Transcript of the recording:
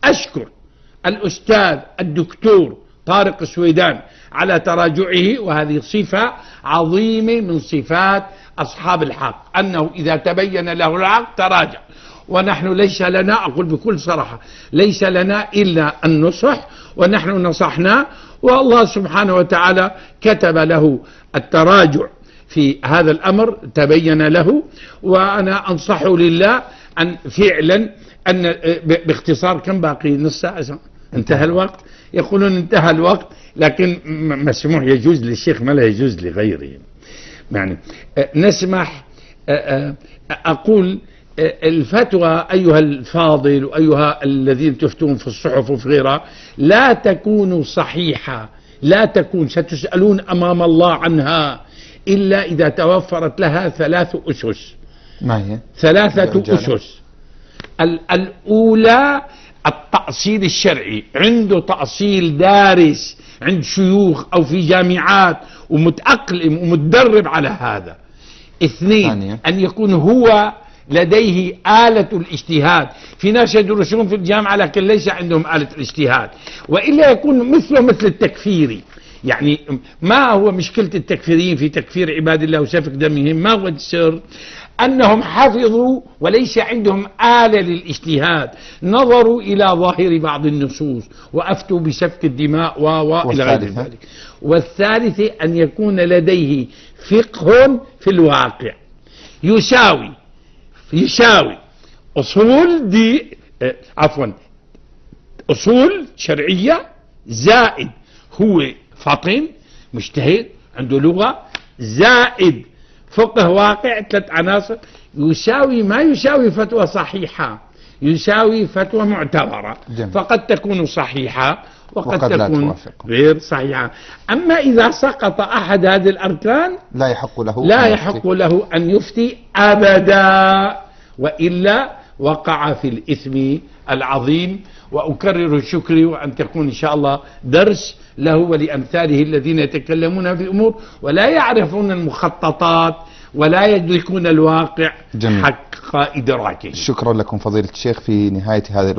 أشكر الأستاذ الدكتور طارق السويدان على تراجعه، وهذه صفة عظيمة من صفات أصحاب الحق، أنه إذا تبين له الحق تراجع. ونحن ليس لنا، أقول بكل صراحة، ليس لنا إلا النصح، ونحن نصحنا، والله سبحانه وتعالى كتب له التراجع في هذا الأمر، تبين له. وأنا أنصحه لله أن فعلا أن باختصار، كم باقي؟ نص ساعة؟ انتهى الوقت؟ يقولون انتهى الوقت، لكن مسموح، يجوز للشيخ ما لا يجوز لغيره. يعني نسمح، أقول الفتوى أيها الفاضل وأيها الذين تفتون في الصحف وفي غيرها لا تكون صحيحة، لا تكون، ستسألون أمام الله عنها إلا إذا توفرت لها 3 أسس. ما هي؟ 3 أسس. الأولى التأصيل الشرعي، عنده تأصيل دارس عند شيوخ أو في جامعات ومتأقلم ومتدرب على هذا. 2 أن يكون هو لديه آلة الاجتهاد. في ناس يدرسون في الجامعة لكن ليس عندهم آلة الاجتهاد، وإلا يكون مثله مثل التكفيري. يعني ما هو مشكلة التكفيريين في تكفير عباد الله وسفك دمهم؟ ما هو السر؟ أنهم حفظوا وليس عندهم آلة للاجتهاد، نظروا إلى ظاهر بعض النصوص وأفتوا بسفك الدماء وإلى غير ذلك. والثالثة أن يكون لديه فقه في الواقع، يساوي أصول أصول شرعية، زائد هو فطن مجتهد عنده لغة، زائد فقه واقع، 3 عناصر، يساوي ما يساوي فتوى صحيحة، يساوي فتوى معتبرة. فقد تكون صحيحة وقد تكون غير صحيحة. أما إذا سقط أحد هذه الأركان لا يحق له أن يفتي أبدا، وإلا وقع في الإثم العظيم. وأكرر شكري، وأن تكون إن شاء الله درس له ولأمثاله الذين يتكلمون في الأمور ولا يعرفون المخططات ولا يدركون الواقع حق إدراكه. شكرا لكم فضيلة الشيخ. في نهاية هذا الوقت